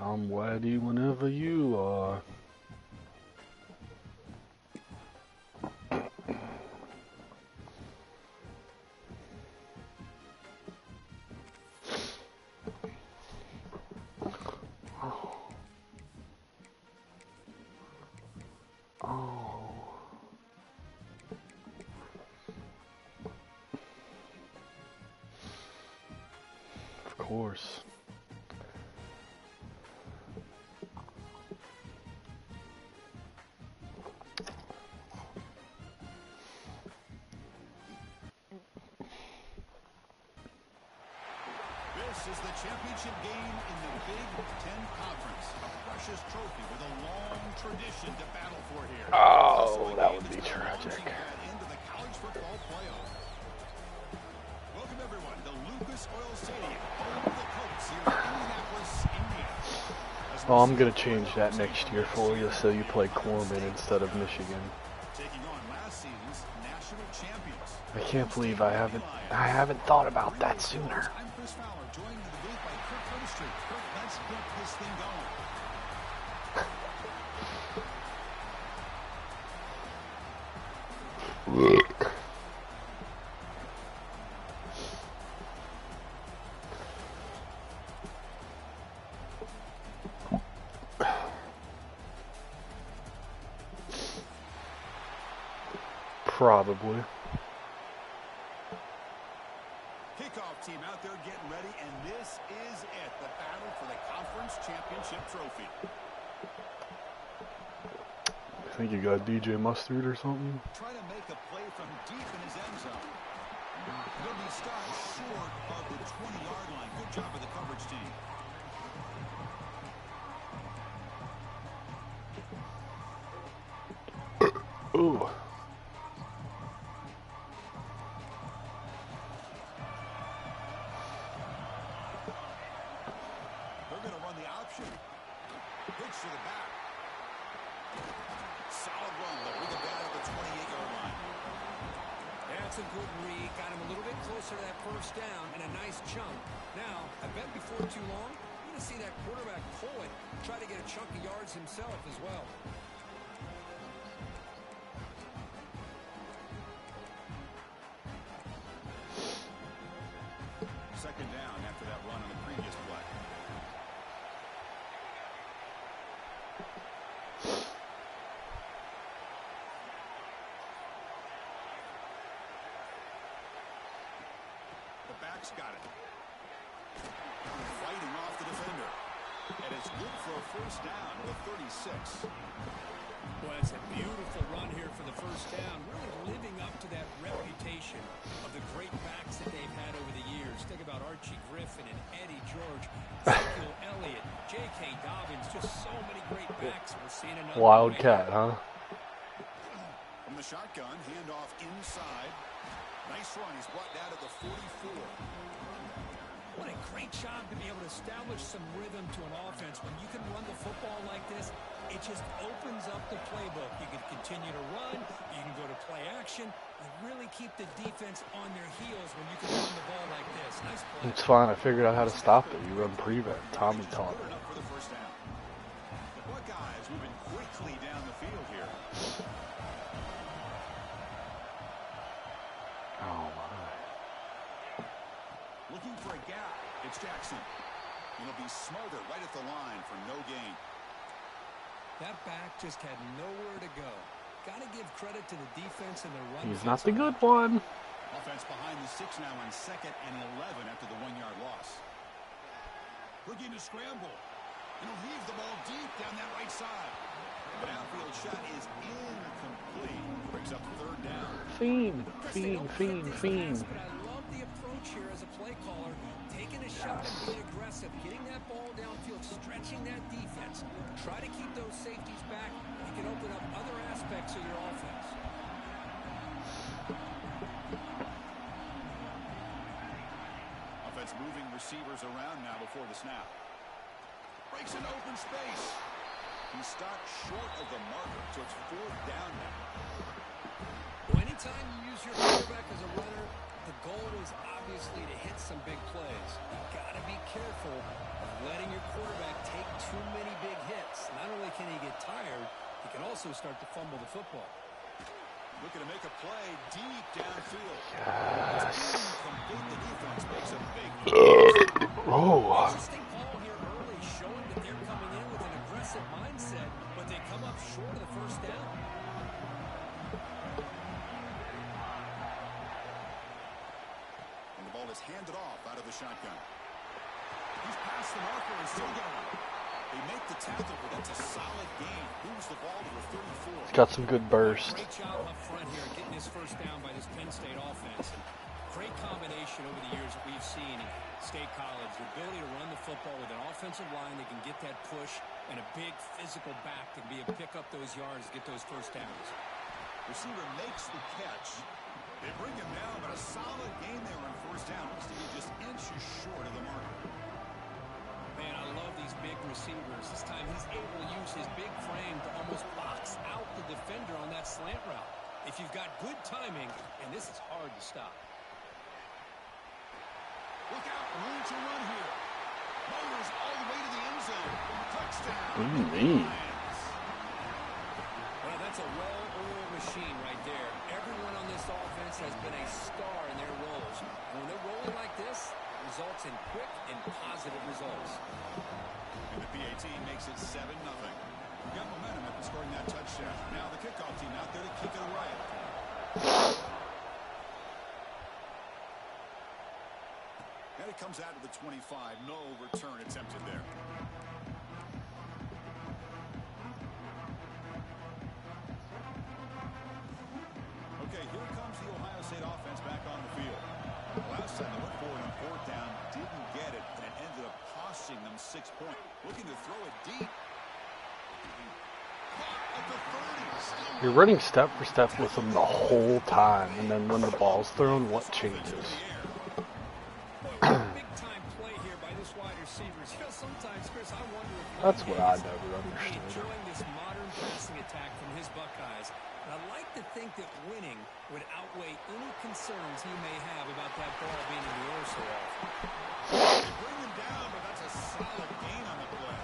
I'm ready whenever you are. Of course. This is the championship game in the Big Ten Conference. A precious trophy with a long tradition to battle for here. Oh, that would be tragic. Into the college football playoff. Welcome everyone to Lucas Oil Stadium, home of the Colts here in Indianapolis, Indiana. Oh, I'm gonna change that next year for you, so you play Corman instead of Michigan. Taking on last season's national champions. I can't believe I haven't thought about that sooner. I'm Chris Fowler, joined in the booth by Kirk Herbstreit. Kirk, let's get this thing going. Probably. Kickoff team out there getting ready, and this is it, the battle for the conference championship trophy. I think you got DJ Mustard or something. Trying to make a play from deep in his end zone. He'll be stopped short of the 20-yard line. Good job of the coverage team. Ooh. They're going to run the option. Pitch to the back. Solid run, but with the bat at the 28-yard line. That's a good read. Got him a little bit closer to that first down and a nice chunk. Now, I bet before too long, you're going to see that quarterback pull it, try to get a chunk of yards himself as well. Second down after that run on the previous play. The back's got it. Fighting off the defender. And it's good for a first down with 36. Well, it's a beautiful run here for the first down. Really living up to that reputation of the great backs that they've had over the years. Think about Archie Griffin and Eddie George, Ezekiel Elliott, J.K. Dobbins, just so many great backs. We're seeing another Wildcat, huh? From the shotgun, handoff inside. Nice run. He's brought down at the 44. What a great job to be able to establish some rhythm to an offense. When you can run the football like this, it just opens up the playbook. You can continue to run. You can go to play action. You really keep the defense on their heels when you can run the ball like this. Nice play. It's fine. I figured out how to stop it. You run prevent. Tommy taught it. For the first down. The Buckeyes moving quickly down the field here. Oh my. Looking for a gap. It's Jackson. It'll be smothered right at the line for no gain. That back just had nowhere to go. Got to give credit to the defense and the run. He's not the good one. Offense behind the 6 now on 2nd and 11 after the 1-yard loss. Looking to scramble. And he'll heave the ball deep down that right side. The outfield shot is incomplete. Brings up 3rd down. Fiend. But I love the approach here as a play caller. Taking a shot and being aggressive. Getting that ball downfield. Stretching that defense. Try to keep those safeties back. You can open up other aspects of your offense. Offense moving receivers around now before the snap. Breaks into open space. He's stopped short of the marker, so it's 4th down now. Well, anytime you use your quarterback as a runner, the goal is obviously closely to hit some big plays. You've got to be careful of letting your quarterback take too many big hits. Not only can he get tired, he can also start to fumble the football. Looking to make a play deep downfield. Yes. Complete. The defense makes a big Oh. Interesting call here early, showing that they're coming in with an aggressive mindset, but they come up short of the first down. And the ball is handed off out of the shotgun. He's past the marker and still going. They make the tackle, but that's a solid gain. Moves the ball to the 34. He's got some good burst. Great job up front here getting his first down by this Penn State offense. And great combination over the years that we've seen in State College. The ability to run the football with an offensive line that can get that push and a big physical back to be able to pick up those yards, get those first downs. Receiver makes the catch. They bring him down, but a solid gain there on first down. Looks to be just inches short of the marker. Man, I love these big receivers. This time he's able to use his big frame to almost box out the defender on that slant route. If you've got good timing, and this is hard to stop. Look out, room to run here. Motors all the way to the end zone. Touchdown. Well, that's a well-oiled machine right there. Everyone on this offense has been a star in their roles. And when they're rolling like this, it results in quick and positive results. And the PAT makes it 7-0. Got momentum after scoring that touchdown. Now the kickoff team out there to kick it away. And it comes out to the 25. No return attempted there. Okay, here comes the Ohio State offense back on the field. Last time they went for it on fourth down, didn't get it, and it ended up costing them 6 points. Looking to throw it deep. At the 30. You're running step for step with them the whole time, and then when the ball's thrown, what changes? Big time play here by this wide receivers. You know, sometimes, Chris, I wonder if That's what I never he's understood. enjoying this modern passing attack from his Buckeyes. And I like to think that winning would outweigh any concerns he may have about that ball being in the air so often. They bring him down, but that's a solid gain on the play.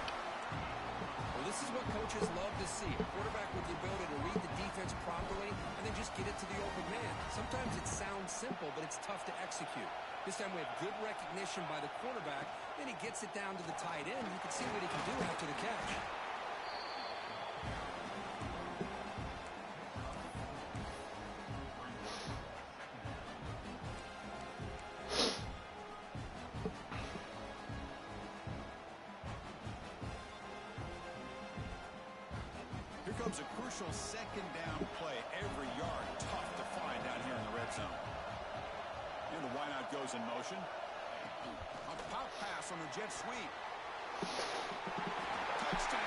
Well, this is what coaches love to see. A quarterback with the ability to read the defense properly and then just get it to the open man. Sometimes it sounds simple, but it's tough to execute. This time we have good recognition by the quarterback, and he gets it down to the tight end. You can see what he can do after the catch. Here comes a crucial second down play. Every yard tough to find down here in the red zone. And the wideout goes in motion. A pop pass on the jet sweep. Touchdown,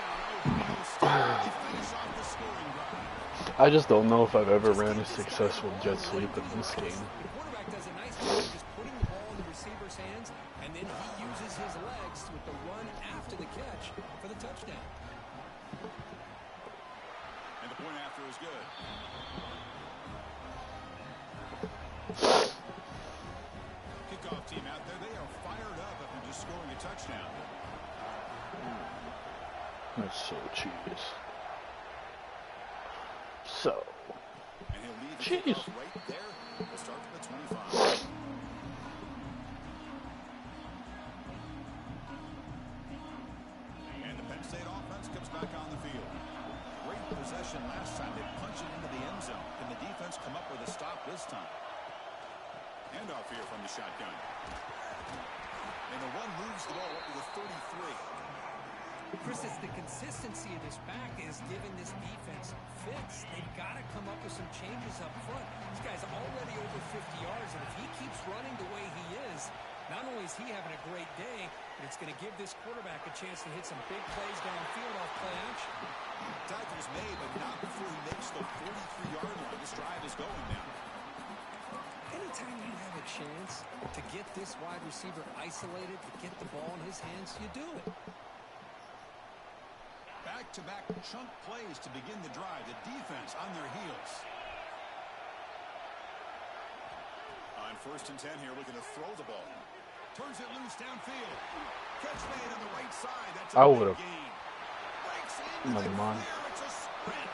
Ohio State. They finish off the scoring drive. I just don't know if I've ever ran a successful jet sweep in this game. The quarterback does a nice job of just putting the ball in the receiver's hands, and then he uses his legs with the run after the catch for the touchdown. And the point after is good. Kickoff team out there. They are fired up after just scoring a touchdown. That's so cheese. So, And he'll leave the Jeez. kickoff right there. We'll start from the 25. And the Penn State offense comes back on the field. Great possession last time. They punch it into the end zone. Can the defense come up with a stop this time? Handoff here from the shotgun. And the one moves the ball up to the 33. Chris, it's the consistency of this back is giving this defense fits. They've got to come up with some changes up front. This guy's already over 50 yards, and if he keeps running the way he is, not only is he having a great day, but it's going to give this quarterback a chance to hit some big plays downfield off play action. Tackle's made, but not before he makes the 43-yard line. This drive is going now. Anytime you have a chance to get this wide receiver isolated, to get the ball in his hands, you do it. Back-to-back chunk plays to begin the drive. The defense on their heels. On 1st and 10 here, looking to throw the ball. Turns it loose downfield. Catch made on the right side. That's a big gain. Breaks into the clear. It's a sprint.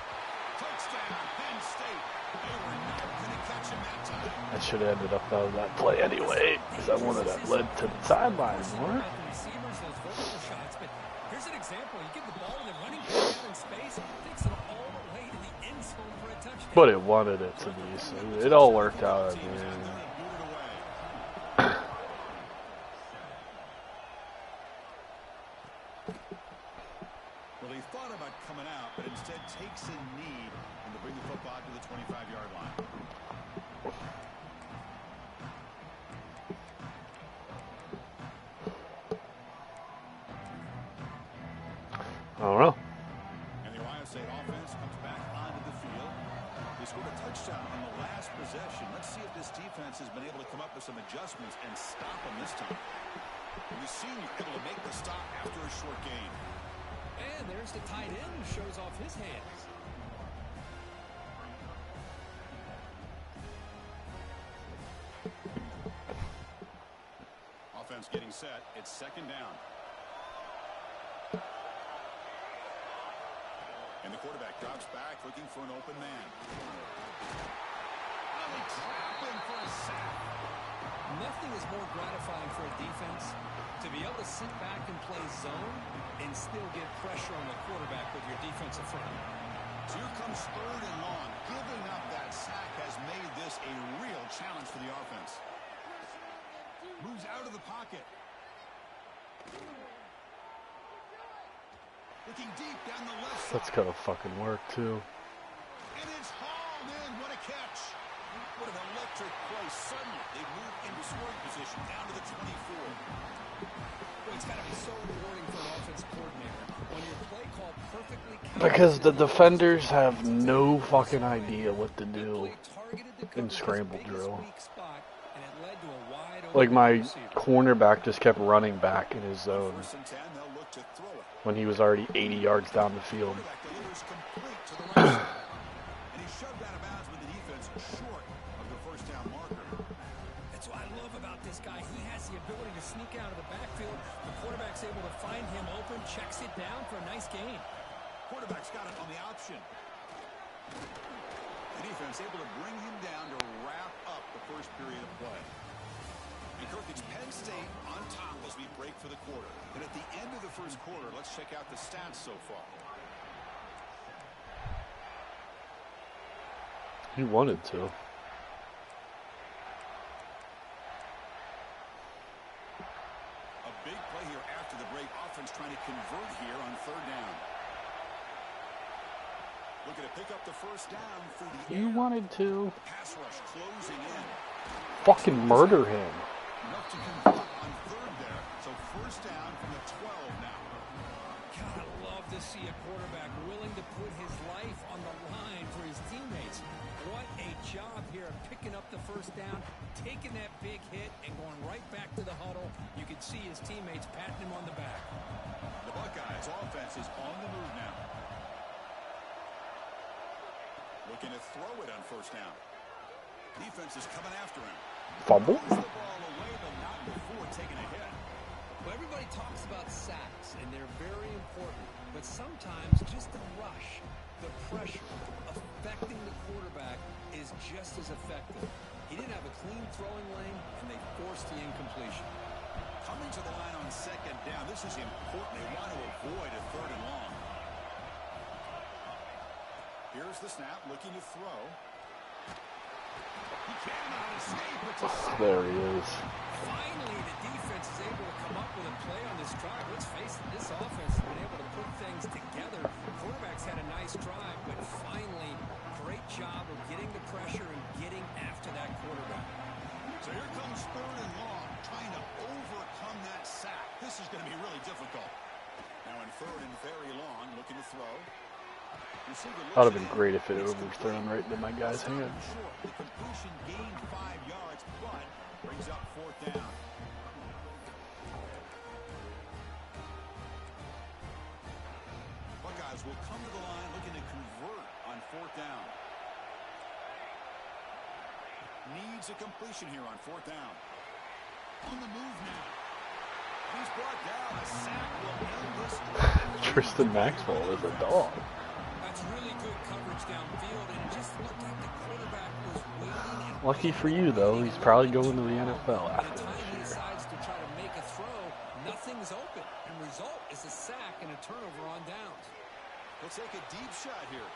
Touchdown, Penn State. They were not going to catch him that time. I should have ended up on that play anyway, because I wanted that led to the sideline more. Here's an example. You give the ball and the running back out in space, takes it all the way to the end zone for a touchdown. But it wanted it to be, so it all worked out at the end. Well, he thought about coming out, but instead takes a knee and to bring the football to the 25-yard line. I don't know. And the Ohio State offense comes back onto the field. They scored a touchdown on the last possession. Let's see if this defense has been able to come up with some adjustments and stop them this time. And the senior able to make the stop after a short gain. And there's the tight end who shows off his hands. Offense getting set. It's 2nd down. And the quarterback drops back looking for an open man. Oh, they trap him for a sack. Nothing is more gratifying for a defense to be able to sit back and play zone and still get pressure on the quarterback with your defensive front. So here comes 3rd and long. Giving up that sack has made this a real challenge for the offense. Moves out of the pocket. Looking deep down the left side. That's gotta fucking work too. And it's hauled in. What a catch. What an electric play. Suddenly, they move into scoring position down to the 24. Well, it's got to be so rewarding for an offense coordinator when your play call perfectly Because the defenders have no fucking idea what to do in scramble drill. Like my cornerback just kept running back in his zone when he was already 80 yards down the field. And he shoved out of bounds with the defense short of the 1st down marker. That's what I love about this guy. He has the ability to sneak out of the backfield. The quarterback's able to find him open, checks it down for a nice gain. Quarterback's got it on the option. The defense able to bring him down to wrap up the 1st period of play. And Kirk, it's Penn State on top as we break for the quarter. And at the end of the 1st quarter, let's check out the stats so far. He wanted to. A big play here after the break. Offense trying to convert here on 3rd down. Looking to pick up the 1st down through the air. He wanted to. Pass rush closing in. Fucking murder him. Enough to convert on 3rd there. So 1st down from the 12 now. God, I love to see a quarterback willing to put his life on the line for his teammates. What a job here of picking up the 1st down, taking that big hit, and going right back to the huddle. You can see his teammates patting him on the back. The Buckeyes offense is on the move now. Looking to throw it on 1st down. Defense is coming after him. Fumble? Throws the ball away, but not before taking a hit. Well, everybody talks about sacks, and they're very important. But sometimes just the rush, the pressure, affecting the quarterback is just as effective. He didn't have a clean throwing lane, and they forced the incompletion. Coming to the line on 2nd down. This is important. They want to avoid a 3rd and long. Here's the snap, looking to throw. He cannot escape. It's a sack. There he is. Finally, the defense is able to come up with a play on this drive. Let's face it, this offense has been able to put things together. Quarterback's had a nice drive, but finally, great job of getting the pressure and getting after that quarterback. So here comes 3rd and long, trying to overcome that sack. This is going to be really difficult. Now in 3rd and very long, looking to throw. That would have been great if it was thrown right into my guy's hands. The completion gained 5 yards, but brings up 4th down. Buckeyes will come to the line looking to convert on 4th down. needs a completion here on 4th down. On the move now. He's brought down. A sack will end this drive. Tristan Maxwell is a dog. That's really good coverage downfield, and it just looked like the quarterback was waiting. And Lucky for you, though, he's probably going to the NFL by the after time this he year. decides to try to make a throw, nothing's open. And result is a sack and a turnover on downs. He'll take a deep shot here.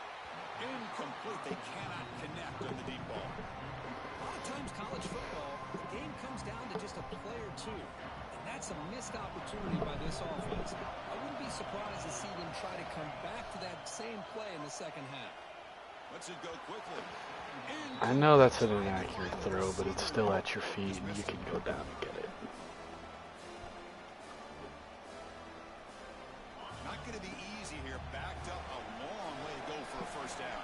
Incomplete. They cannot connect on the deep ball. A lot of times college football, the game comes down to just a play or two. And that's a missed opportunity by this offense. I wouldn't be surprised to see them try to come back to that same play in the second half. Lets it go quickly. I know that's an inaccurate throw, but it's still at your feet, and you can go down and get it. Not going to be easy here. Backed up a long way to go for a first down.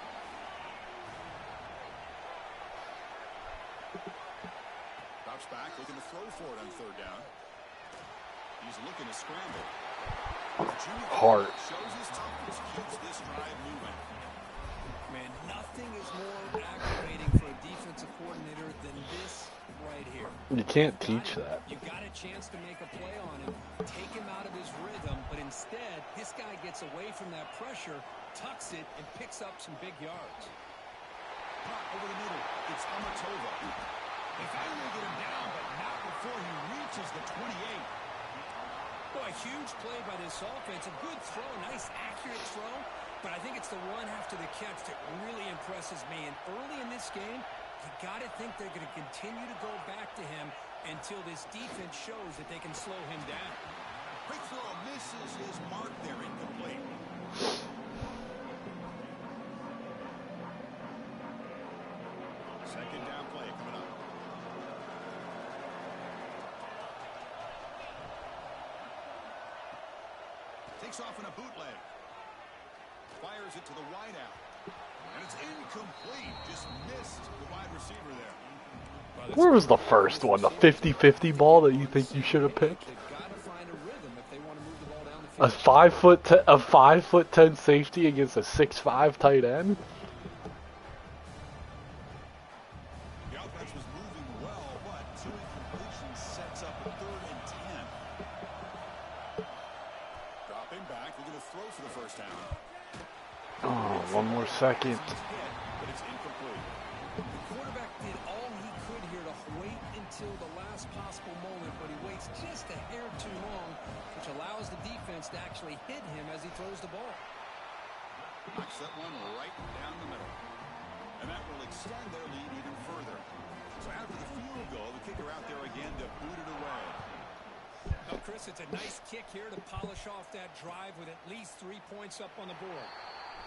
Drops back, looking to throw for it on 3rd down. He's looking to scramble. Hard. Shows his toughness, keeps this drive moving. Man, nothing is more aggravating for a defensive coordinator than this right here. You can't teach that. You got a chance to make a play on him, take him out of his rhythm, but instead, this guy gets away from that pressure, tucks it, and picks up some big yards. Over the middle, it's Amatova. They finally get him down, but not before he reaches the 28. Boy, a huge play by this offense. A good throw, nice accurate throw, but I think it's the run after the catch that really impresses me. And early in this game, you got to think they're going to continue to go back to him until this defense shows that they can slow him down. Quick throw misses his mark there, incomplete. Second down play coming up. Takes off in a bootleg. Fires it to the wideout. And it's incomplete. Just missed the wide receiver there. Where was the first one? The 50-50 ball that you think you should have picked? They've got to find a rhythm if they want to move the ball down the A field. 5'10" safety against a 6'5" tight end? The offense was moving well, but 2 incompletions sets up a 3rd and 10. Dropping back, looking to throw for the first down. Oh, one more second. But it's incomplete. The quarterback did all he could here to wait until the last possible moment, but he waits just a hair too long, which allows the defense to actually hit him as he throws the ball. Knocks that one right down the middle. And that will extend their lead even further. So after the field goal, the kicker out there again to boot it away. Now, Chris, it's a nice kick here to polish off that drive with at least 3 points up on the board.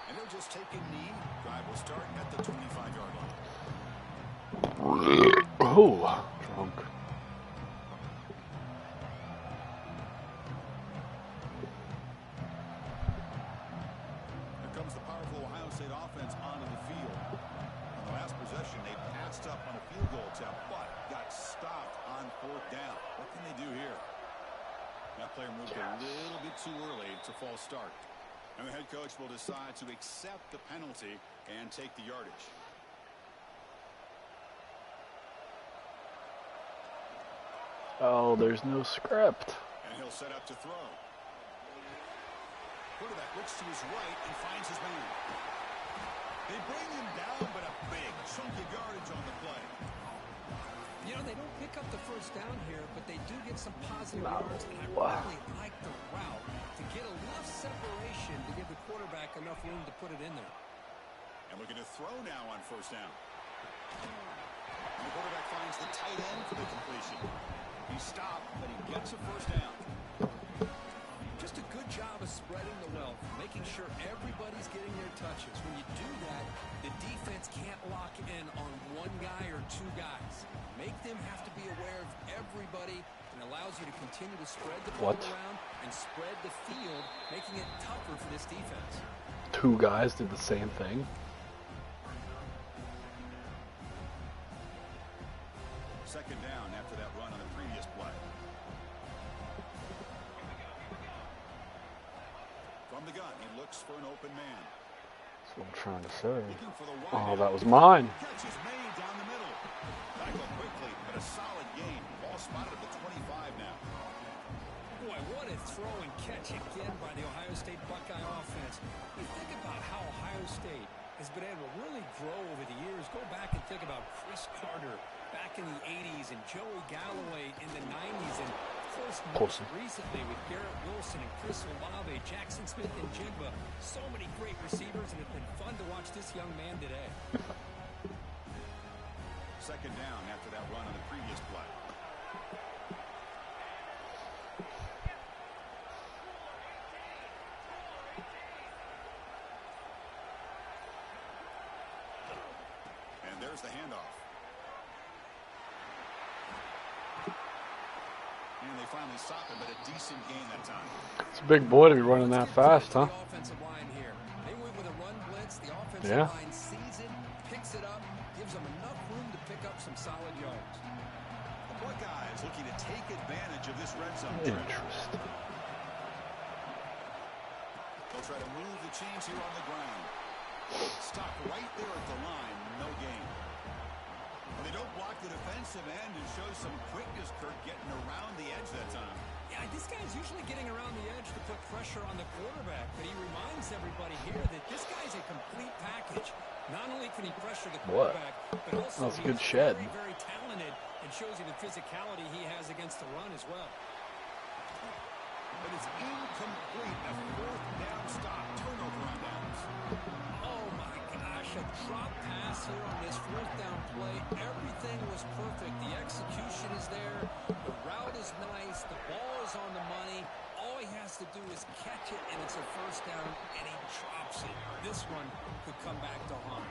And they'll just take a knee. Drive will start at the 25-yard line. Oh, drunk. Here comes the powerful Ohio State offense onto the field. On the last possession, they passed up on a field goal attempt, but got stopped on 4th down. What can they do here? That player moved a little bit too early. It's a false start. And the head coach will decide to accept the penalty and take the yardage. Oh, there's no script. And he'll set up to throw. Quarterback looks to his right and finds his man. They bring him down, but a big chunk of yardage on the play. You know, they don't pick up the first down here, but they do get some positive yards, and I really like the route to get enough separation to give the quarterback enough room to put it in there. And looking to throw now on first down. And the quarterback finds the tight end for the completion. He stopped, but he gets a first down. Just a good job of spreading the wealth, making sure everybody's getting their touches. When you do that, the defense can't lock in on one guy or 2 guys. Make them have to be aware of everybody, and allows you to continue to spread the ball around and spread the field, making it tougher for this defense. 2 guys did the same thing. Second down after that run on the previous play. From the gun, he looks for an open man. That's what I'm trying to say. Looking for the Oh, wide that out. was mine. Catch is made down the middle. tackle quickly, but a solid gain. Ball spotted at the 25 now. Boy, what a throw and catch again by the Ohio State Buckeye offense. You think about how Ohio State has been able to really grow over the years. Go back and think about Chris Carter back in the 80s and Joey Galloway in the 90s. And, of course, most recently with Garrett Wilson and Chris Olave, Jackson Smith and Jigba. So many great receivers, and it's been fun to watch this young man today. Second down after that run on the previous play. And there's the handoff. And they finally stop him, but a decent gain that time. It's a big boy to be running that fast, huh? Offensive line here. They went with a run blitz. The offensive line sees it, picks it up, gives them enough room to pick up some solid yards. The Buckeyes looking to take advantage of this red zone. Interesting. They'll try to move the chains here on the ground. Stop right there at the line, no gain. And they don't block the defensive end and show some quickness, Kirk, getting around the edge that time. Yeah, this guy's usually getting around the edge to put pressure on the quarterback, but he reminds everybody here that this guy's a complete package. Not only can he pressure the quarterback, but also That's a he's good shed. very, very talented and shows you the physicality he has against the run as well. But it's incomplete. A fourth down stop. Turnover on downs. Oh, my gosh. A drop pass here on this fourth down play. Everything was perfect. The execution is there. The route is nice. The ball is on the money. All he has to do is catch it, and it's a first down, and he drops it. This one could come back to haunt.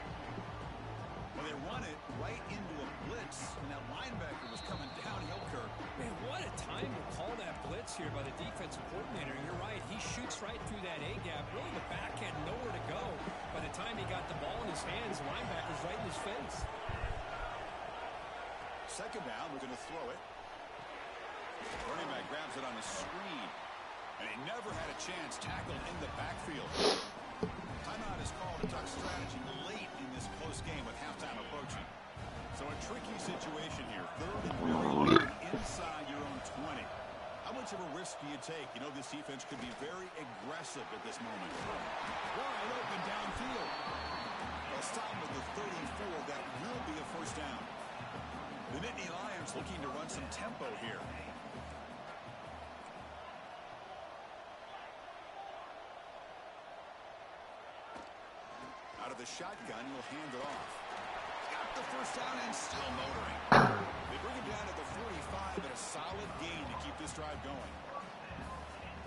Well, they run it right into a blitz, and that linebacker was coming downhill, Kirk. Man, what a time to call that blitz here by the defensive coordinator. You're right. He shoots right through that A-gap. Really, the back had nowhere to go. By the time he got the ball in his hands, the linebacker's right in his face. Second down, we're going to throw it. Running back grabs it on a screen. And he never had a chance tackled in the backfield. Timeout is called. A duck strategy late in this close game with halftime approaching. So a tricky situation here. Third and very inside your own 20. How much of a risk do you take? You know, this defense could be very aggressive at this moment. Wide open downfield. They'll stop with the 34. That will be a first down. The Nittany Lions looking to run some tempo here. Out of the shotgun, he'll hand it off. Got the first down and still motoring. They bring him down at the 45, but a solid gain to keep this drive going.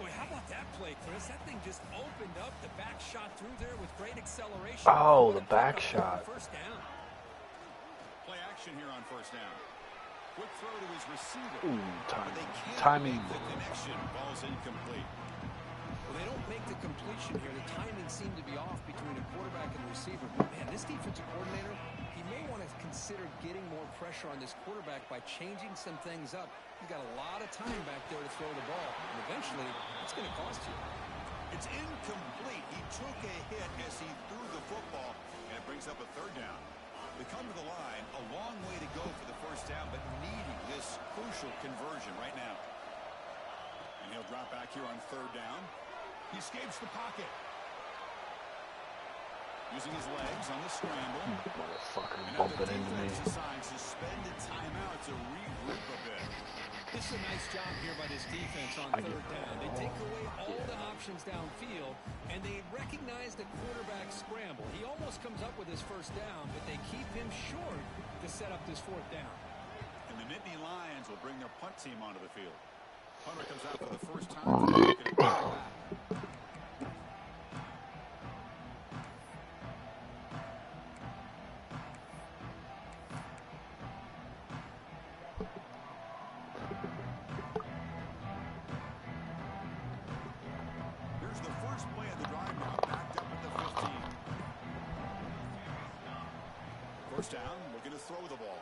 Boy, how about that play, Chris? That thing just opened up. The back shot through there with great acceleration. Oh, the back shot. First down. Play action here on first down. Quick throw to his receiver. Timing. The connection. Ball's incomplete. Well, they don't make the completion here. The timing seemed to be off between a quarterback and receiver. But, man, this defensive coordinator, he may want to consider getting more pressure on this quarterback by changing some things up. He's got a lot of time back there to throw the ball. And eventually, it's going to cost you. It's incomplete. He took a hit as he threw the football, and it brings up a third down. They come to the line, a long way to go for the first down, but needing this crucial conversion right now. And he'll drop back here on third down. He escapes the pocket. Using his legs on the scramble. Motherfucker And bumping into me. Assigns suspended timeout to regroup a bit. This is a nice job here by this defense on third down. They take away all the options downfield, and they recognize the quarterback scramble. He almost comes up with his first down, but they keep him short to set up this fourth down. And the Nittany Lions will bring their punt team onto the field. Punter comes out for the first time. Here's the first play of the drive now, backed up at the 15. First down, looking to throw the ball.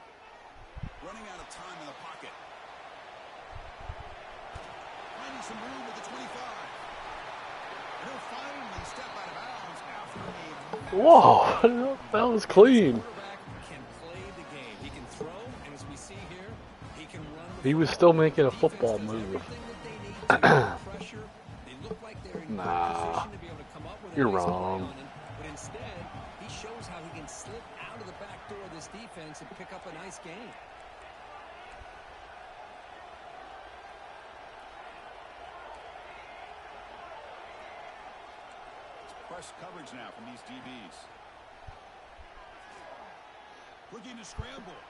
Running out of time in the pocket. Finding some room at the 25. And he'll finally step out of bounds after a... Whoa, that was clean. Quarterback can play the game. He can throw, and his He was still making a football move. Nah, you're wrong. But instead, he shows how he can slip out of the back door of this defense and pick up a nice gain. Press coverage now from these DBs. Looking to scramble.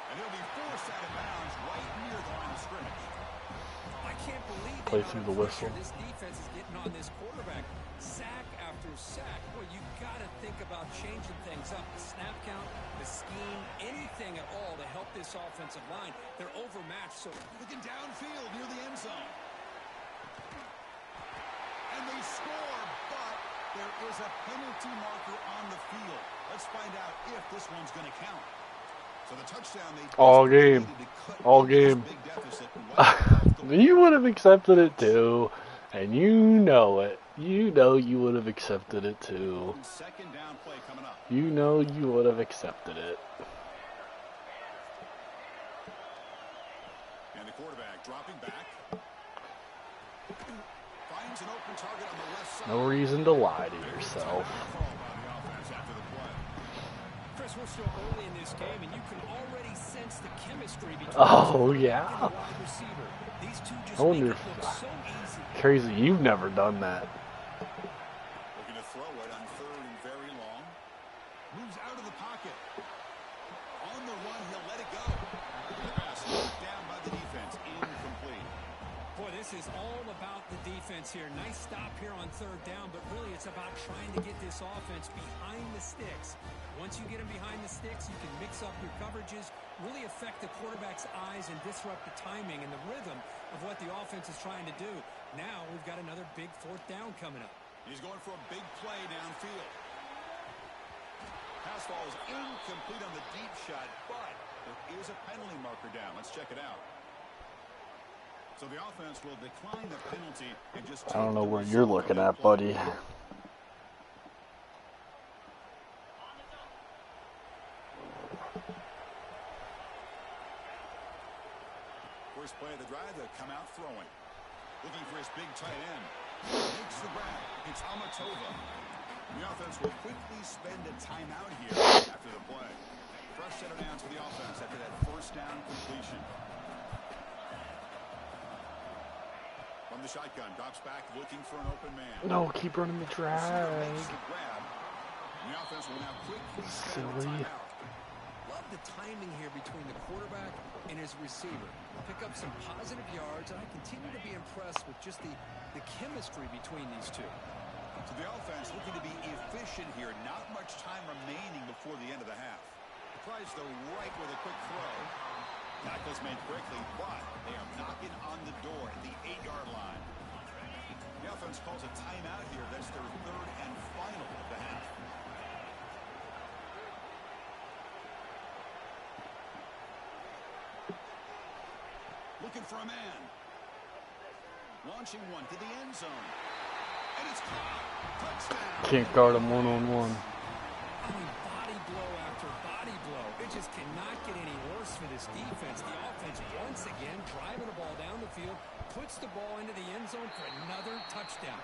And he'll be forced out of bounds right near the line of scrimmage. I can't believe Play through the whistle. this defense is getting on this quarterback. Sack after sack. Well, you got to think about changing things up. The snap count, the scheme, anything at all to help this offensive line. They're overmatched. So looking downfield near the end zone. And they score, but there is a penalty marker on the field. Let's find out if this one's going to count. So the touchdown they all game. You would have accepted it too, and you know it. You know you would have accepted it too. Second down play coming up. You know you would have accepted it. And the quarterback dropping back. Finds an open target on the left side. No reason to lie to yourself. Chris, we're still early in this game, and you can already sense the chemistry between Oh, yeah. the wide receiver. These two just I wonder make if, it look so easy. Crazy, you've never done that. Looking to throw it on third and very long. Moves out of the pocket. On the run, he'll let it go. The pass knocked down by the defense. Incomplete. Boy, this is all about the defense here. Nice stop here on third down, but really it's about trying to get this offense behind the sticks. Once you get them behind the sticks, you can mix up your coverages, really affect the quarterback's eyes and disrupt the timing and the rhythm of what the offense is trying to do. Now we've got another big fourth down coming up. He's going for a big play downfield. Pass ball is incomplete on the deep shot, but there is a penalty marker down. Let's check it out. So the offense will decline the penalty and just I don't know where you're looking at, buddy. First play of the drive, they'll come out throwing. Looking for his big tight end. Makes the grab. It's Amatova. The offense will quickly spend a timeout here after the play. Fresh set of downs for the offense after that first down completion. From the shotgun, drops back, looking for an open man. No, keep running the drag. Makes the grab. The offense will now quickly spend a Silly. timeout. Love the timing here between the quarterback and his receiver. Pick up some positive yards, and I continue to be impressed with just the chemistry between these two. So the offense looking to be efficient here. Not much time remaining before the end of the half. Tries the right with a quick throw. Tackles made quickly, but they are knocking on the door at the 8-yard line. The offense calls a timeout here. That's their third and final of the half. Looking for a man. Launching one to the end zone. And it's caught. Touchdown. Can't guard him one-on-one. I mean, body blow after body blow. It just cannot get any worse for this defense. The offense, once again, driving the ball down the field, puts the ball into the end zone for another touchdown.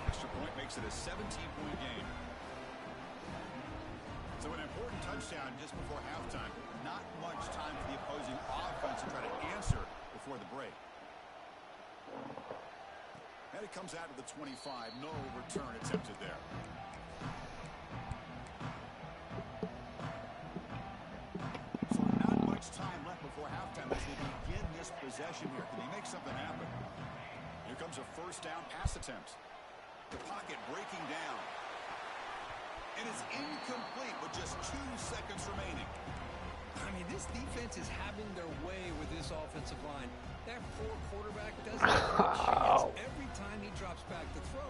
Extra point makes it a 17-point game. So an important touchdown just before halftime. Not much time for the opposing offense to try to answer before the break. And it comes out to the 25. No return attempted there. So not much time left before halftime as they begin this possession here. Can they make something happen? Here comes a first down pass attempt. The pocket breaking down. And it's incomplete with just 2 seconds remaining. I mean, this defense is having their way with this offensive line. That poor quarterback doesn't have a chance. Every time he drops back to throw,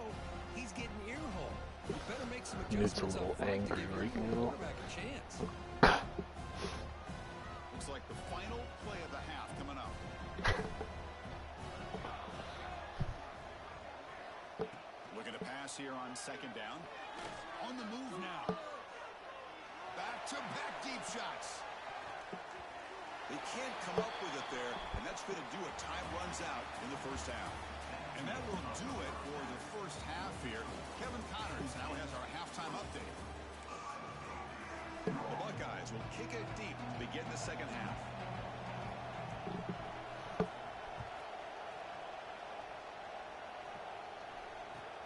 he's getting ear-hole. You better make some adjustments up front to give your quarterback a chance. Looks like the final play of the half coming up. Looking to pass here on second down. On the move now. Back-to-back deep shots. They can't come up with it there, and that's going to do it. Time runs out in the first half. And that will do it for the first half here. Kevin Connors now has our halftime update. The Buckeyes will kick it deep to begin the second half.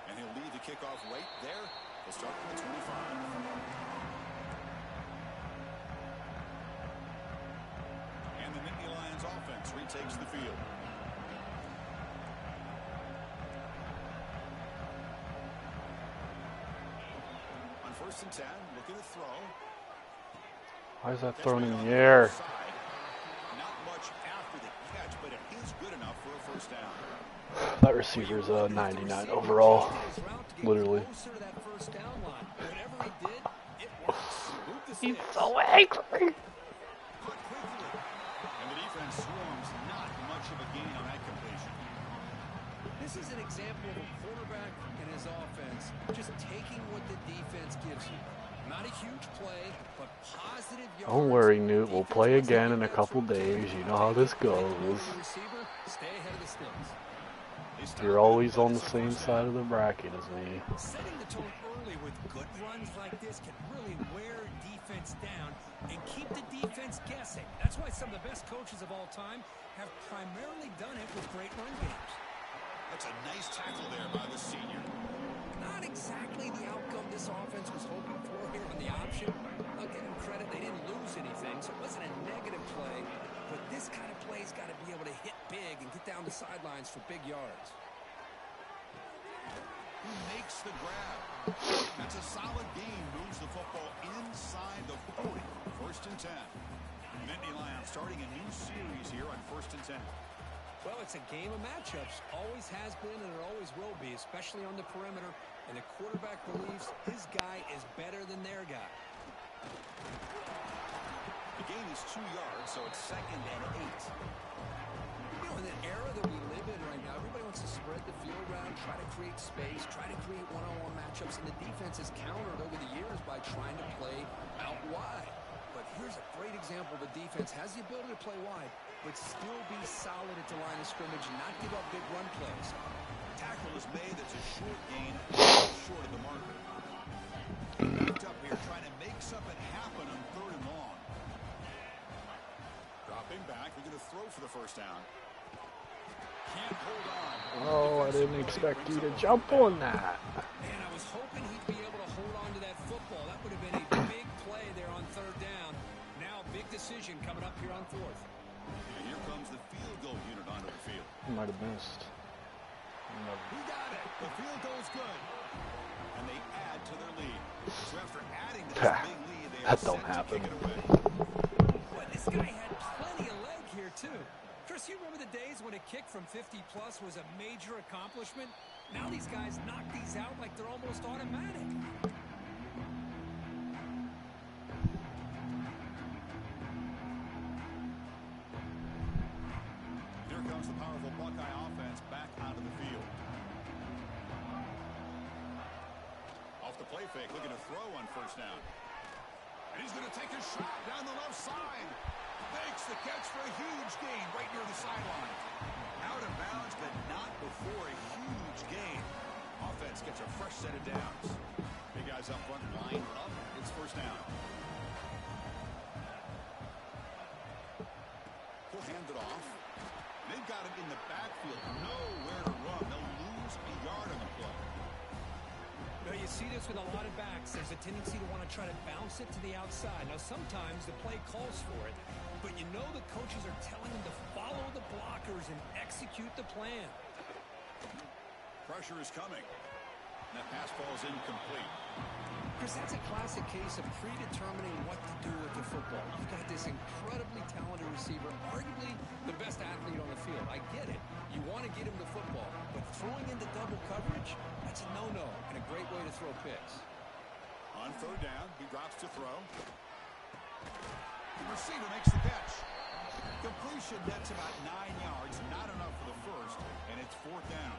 And he'll lead the kickoff right there. We'll start from the 25. And the Nittany Lions offense retakes the field. On 1st and 10, looking to throw. Why is that thrown in the air? Not much after the catch, but it is good enough for a first down. That receiver's 99 overall, literally. He's so angry. And the defense swarms, not much of a gain on that completion. This is an example of a quarterback and his offense just taking what the defense gives you. Not a huge play, but positive yards. Don't worry, Newt. We'll play again in a couple days. You know how this goes. Stay ahead of the sticks. You're always on the same side of the bracket as me. Setting the tone early with good runs like this can really wear defense down and keep the defense guessing. That's why some of the best coaches of all time have primarily done it with great run games. That's a nice tackle there by the senior. Not exactly the outcome this offense was hoping for here on the option. I'll give them credit, they didn't lose anything, so it wasn't a negative play. But this kind of play's got to be able to hit big and get down the sidelines for big yards. He makes the grab. That's a solid gain. Moves the football inside the 40. 1st and 10. Nittany Lions starting a new series here on 1st and 10. Well, it's a game of matchups. Always has been and it always will be, especially on the perimeter. And the quarterback believes his guy is better than their guy. The gain is 2 yards, so it's 2nd and 8. You know, in the era that we live in right now, everybody wants to spread the field around, try to create space, try to create one-on-one matchups, and the defense has countered over the years by trying to play out wide. But here's a great example of a defense has the ability to play wide, but still be solid at the line of scrimmage and not give up big run plays. Tackle is made. That's a short gain, short of the marker. Backed up here, trying to make something happen on 3rd and long. Dropping back, we're going to throw for the first down. Can't hold on. Oh, I didn't expect you to jump on that. Man, I was hoping he'd be able to hold on to that football. That would have been a big play there on 3rd down. Now, big decision coming up here on 4th. And here comes the field goal unit onto the field. He might have missed. He got it. The field goal's good. And they add to their lead. So after adding to this big lead, they are set to kick it away. Boy, this guy had plenty of leg here, too. Chris, you remember the days when a kick from 50-plus was a major accomplishment? Now these guys knock these out like they're almost automatic. Here comes the powerful Buckeye offense back onto the field. Off the play fake, looking to throw on 1st down. And he's going to take a shot down the left side. Makes the catch for a huge gain right near the sideline. Out of bounds, but not before a huge gain. Offense gets a fresh set of downs. Big guys up front, line up. It's 1st down. He'll hand it off. They've got him in the backfield. Nowhere to run. They'll lose a yard on the play. Now, you see this with a lot of backs. There's a tendency to want to try to bounce it to the outside. Now, sometimes the play calls for it, but you know the coaches are telling them to follow the blockers and execute the plan. Pressure is coming. That pass ball is incomplete. Chris, that's a classic case of predetermining what to do with the football. You've got this incredibly talented receiver, arguably the best athlete on the field. I get it. You want to get him the football, but throwing into double coverage, that's a no-no and a great way to throw picks. On 3rd down, he drops to throw. The receiver makes the catch. Completion, that's about 9 yards. Not enough for the first, and it's 4th down.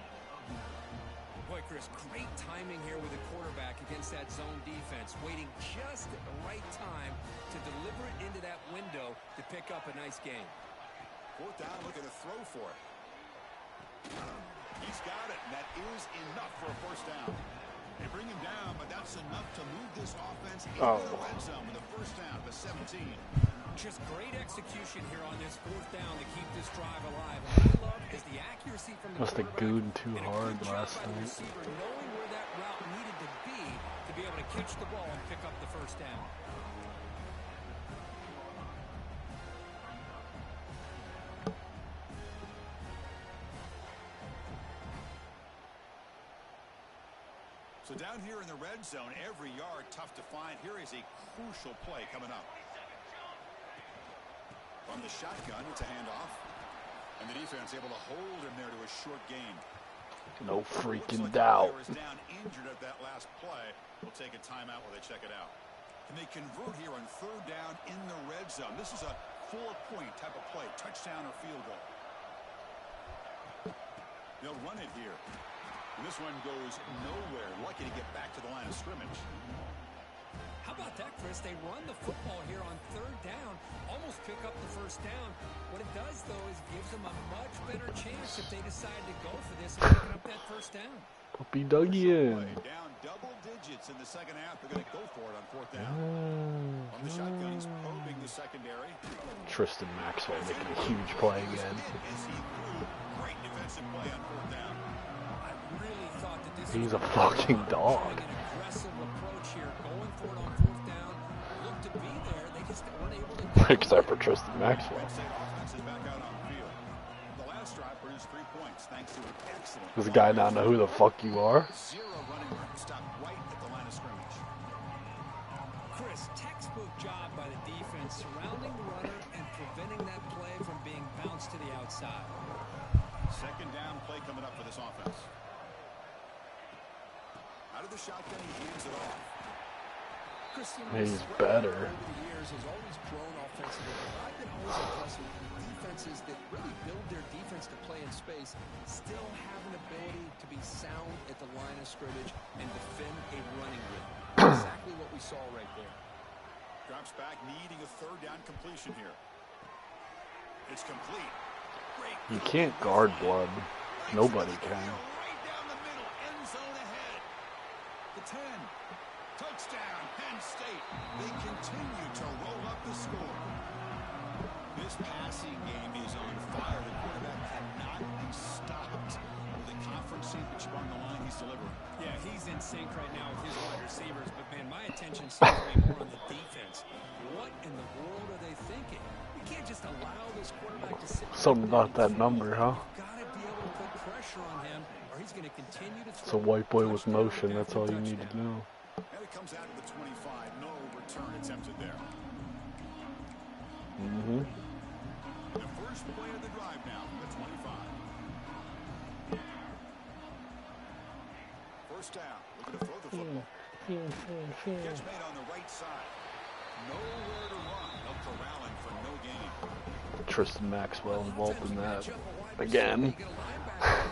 Boy, Chris, great timing here with the quarterback against that zone defense, waiting just at the right time to deliver it into that window to pick up a nice gain. Fourth down, looking to throw for it. He's got it, and that is enough for a first down. They bring him down, but that's enough to move this offense into the red zone with a first down to 17. Just great execution here on this fourth down to keep this drive alive. And what I love is the accuracy from the must have gooed too hard last night. Receiver, knowing where that route needed to be able to catch the ball and pick up the first down. So down here in the red zone, every yard tough to find. Here is a crucial play coming up. From the shotgun, it's a handoff. And the defense able to hold him there to a short gain. No freaking doubt. The player is down injured at that last play. We'll take a timeout while they check it out. Can they convert here on third down in the red zone? This is a 4-point type of play, touchdown or field goal. They'll run it here. And this one goes nowhere. Lucky to get back to the line of scrimmage. How about that, Chris? They run the football here on third down, almost pick up the first down. What it does, though, is gives them a much better chance if they decide to go for this and picking up that first down. Puppy Dougie. Down double digits in the second half. They're going to go for it on fourth down. On the shotgun, he's probing the secondary. Tristan Maxwell making a huge play again. Great defensive play on fourth down. I really thought that this He's a fucking dog. an aggressive approach here, going for it on fourth down. Looked to be there. They just weren't able to. Except for Tristan Maxwell. Does the guy not know who the fuck you are? Zero running room. Stop right at the line of scrimmage. Chris, textbook job by the defense surrounding the runner and preventing that play from being bounced to the outside. Second down play coming up for this offense. Out of the shotgun, he hands it off. He's better. Over the years has always grown offensively. I've been always impressed with defenses that really build their defense to play in space, still have an ability to be sound at the line of scrimmage and defend a running game. Exactly what we saw right there. Drops back, needing a third down completion here. It's complete. Great. You can't guard blood. Nobody can. Right down the middle, end zone ahead. The 10. Touchdown, Penn State. They continue to roll up the score. This passing game is on fire. The quarterback cannot be stopped. With a conference championship on the line, he's delivering. Yeah, he's in sync right now with his wide receivers, but man, my attention seems to be more on the defense. What in the world are they thinking? You can't just allow this quarterback to sit. Something about that number, huh? You've got to be able to put pressure on him, or he's going to continue to throw. It's a white boy with motion. That's all you need to know. And it comes out of the 25. No return attempted there. Mm-hmm. The first play of the drive now, the 25. First down, looking to throw the football. Catch made on the right side. Nowhere to run. They'll corral him for no gain. Tristan Maxwell involved in that again. I'd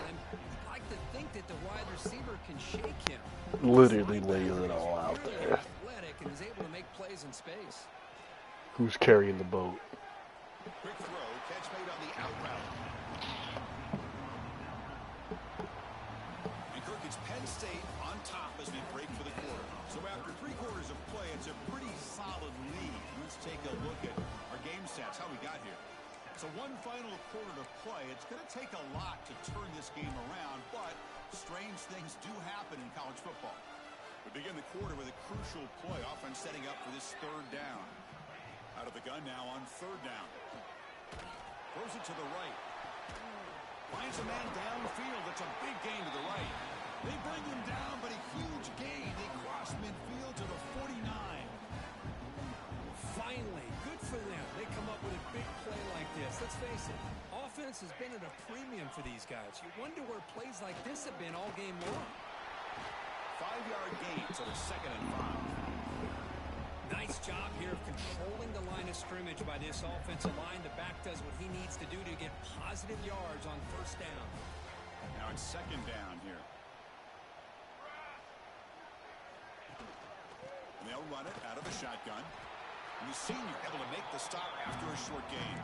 like to think that the wide receiver can shake him. Literally lays it all out there. Athletic and is able to make plays in space. Who's carrying the boat? Quick throw, catch made on the out route. And Kirk, it's Penn State on top as we break for the quarter. So after 3 quarters of play, it's a pretty solid lead. Let's take a look at our game stats, how we got here. So one final quarter to play. It's going to take a lot to turn this game around, but strange things do happen in college football. We begin the quarter with a crucial play. Offense setting up for this third down. Out of the gun now on third down. Throws it to the right. Finds a man downfield. That's a big gain to the right. They bring him down, but a huge gain. They cross midfield to the 49. Finally, good for them. They come up with a big play like this. Let's face it, offense has been at a premium for these guys. You wonder where plays like this have been all game long. 5-yard gain, so it's 2nd and 5. Nice job here of controlling the line of scrimmage by this offensive line. The back does what he needs to do to get positive yards on first down. Now it's 2nd down here. run it out of the shotgun. And the senior able to make the stop after a short gain.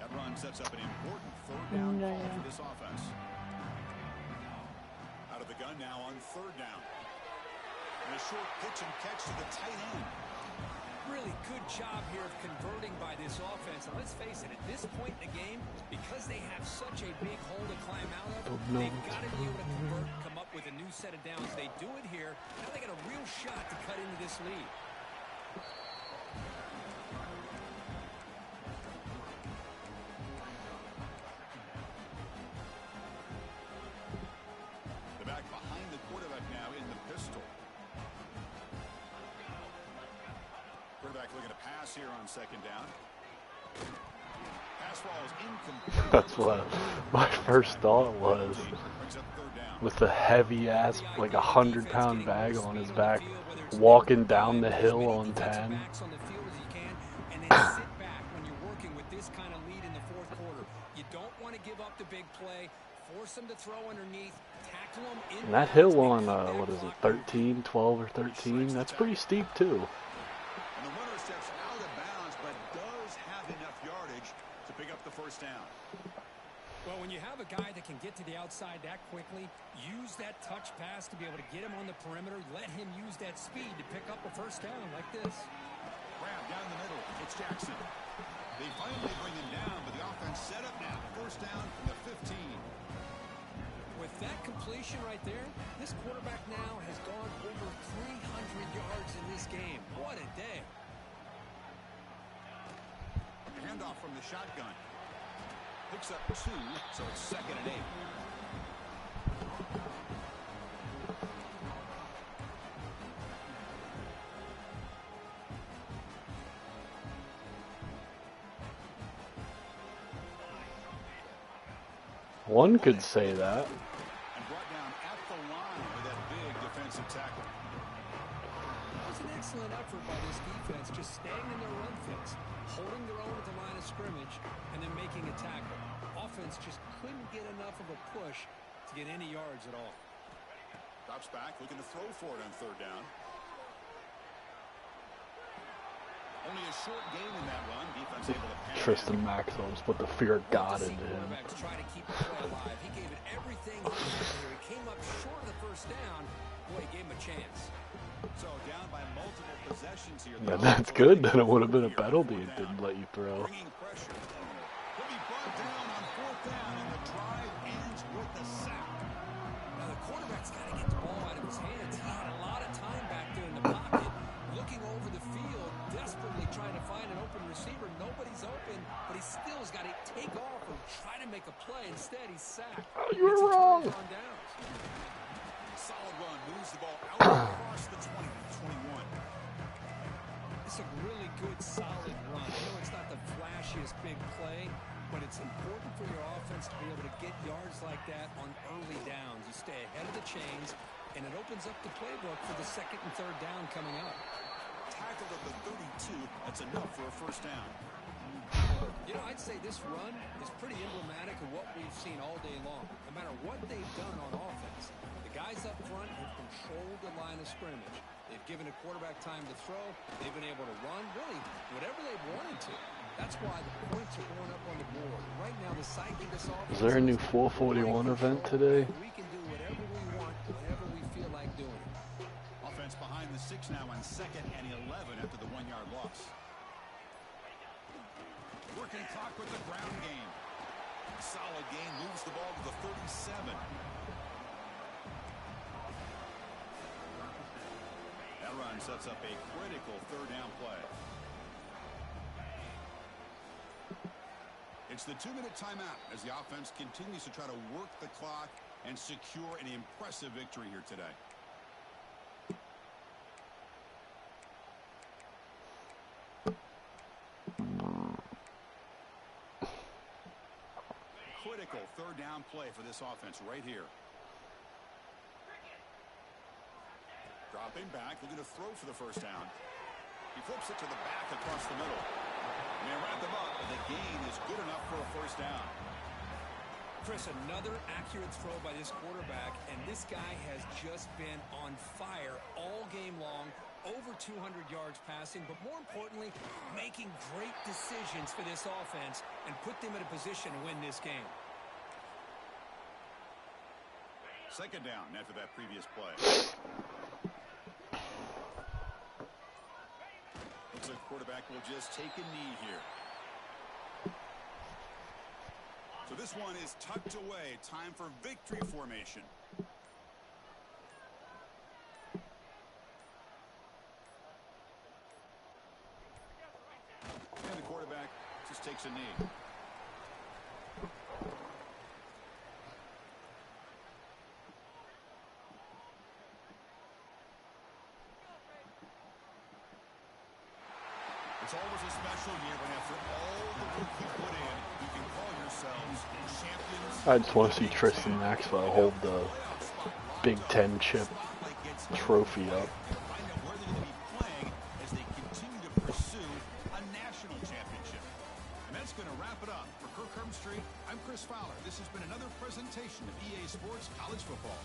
That run sets up an important third down call for this offense. Out of the gun now on third down. And a short pitch and catch to the tight end. Really good job here of converting by this offense. And let's face it, at this point in the game, because they have such a big hole to climb out of, they've got to be able to convert, come up with a new set of downs. They do it here. Now they got a real shot to cut into this lead. The back behind the quarterback now in the pistol. Quarterback looking to pass here on second down. Pass ball is incomplete. That's what my first thought was. With the heavy ass, like 100-pound bag on his back, walking down the hill on 10. And then sit back when you're working with this kind of lead in the fourth quarter. You don't want to give up the big play. Force them to throw underneath. Tackle them in. And that hill on, what is it, 13, 12 or 13? That's pretty steep too. And the runner steps out of bounds, but does have enough yardage to pick up the first down. Well, when you have a guy that can get to the outside that quickly, use that touch pass to be able to get him on the perimeter, let him use that speed to pick up a first down like this. Grab down the middle. It's Jackson. They finally bring him down, but the offense set up now. First down from the 15. With that completion right there, this quarterback now has gone over 300 yards in this game. What a day. Handoff from the shotgun. Picks up 2, so it's second and 8. One could say that. And brought down at the line with that big defensive tackle. That was an excellent effort by this defense, just staying in their run fits, holding their own at the line of scrimmage, and then making a tackle. Offense just couldn't get enough of a push to get any yards at all. Drops back, looking to throw for it on third down. Only a short gain in that run. Defense able to pan Tristan Maxwell just put the fear of God into him. Quarterbacks try to keep the play alive. He gave it everything he had here. He came up short of the first down. Boy, he gave him a chance. So down by multiple possessions here. Yeah, that's good. Then it would have been a penalty. It didn't let you throw. Bringing pressure. He'll be brought down on fourth down, and the drive ends with the sack. Now the quarterback's got to get the ball out of his hands. He had a lot of time back there in the pocket, looking over the field, desperately trying to find an open receiver. Nobody's open, but he still has got to take off and try to make a play. Instead, he's sacked. Oh, you were wrong. Solid run, moves the ball out across the 20, 21. It's a really good, solid run. I know it's not the flashiest big play, but it's important for your offense to be able to get yards like that on early downs. You stay ahead of the chains, and it opens up the playbook for the second and third down coming up. Tackled at the 32. That's enough for a first down. You know, I'd say this run is pretty emblematic of what we've seen all day long. No matter what they've done on offense, the guys up front have controlled the line of scrimmage. They've given a quarterback time to throw. They've been able to run, really, whatever they've wanted to. That's why the points are going up on the board. Right now, the psyche of this offense... Is there a new 441 event today? We can do whatever we want, whenever we feel like doing it. Offense behind the 6 now on second and 11 after the 1-yard loss. Working clock with the ground game. Solid gain, moves the ball to the 37. That run sets up a critical third down play. It's the 2-minute timeout as the offense continues to try to work the clock and secure an impressive victory here today. Critical third down play for this offense right here. Dropping back, looking to throw for the first down. He flips it to the back across the middle. And they wrap them up, and the gain is good enough for a first down. Chris, another accurate throw by this quarterback, and this guy has just been on fire all game long, over 200 yards passing, but more importantly, making great decisions for this offense and put them in a position to win this game. Second down after that previous play. Looks like quarterback will just take a knee here. So this one is tucked away. Time for victory formation. And the quarterback just takes a knee. It's always a special year when after all the work you put in, you can call yourselves champions. I just want to see Tristan Maxwell hold the Big Ten chip trophy up. Find out where they're going to be playing as they continue to pursue a national championship. And that's going to wrap it up. For Kirk Herbstreit, I'm Chris Fowler. This has been another presentation of EA Sports College Football.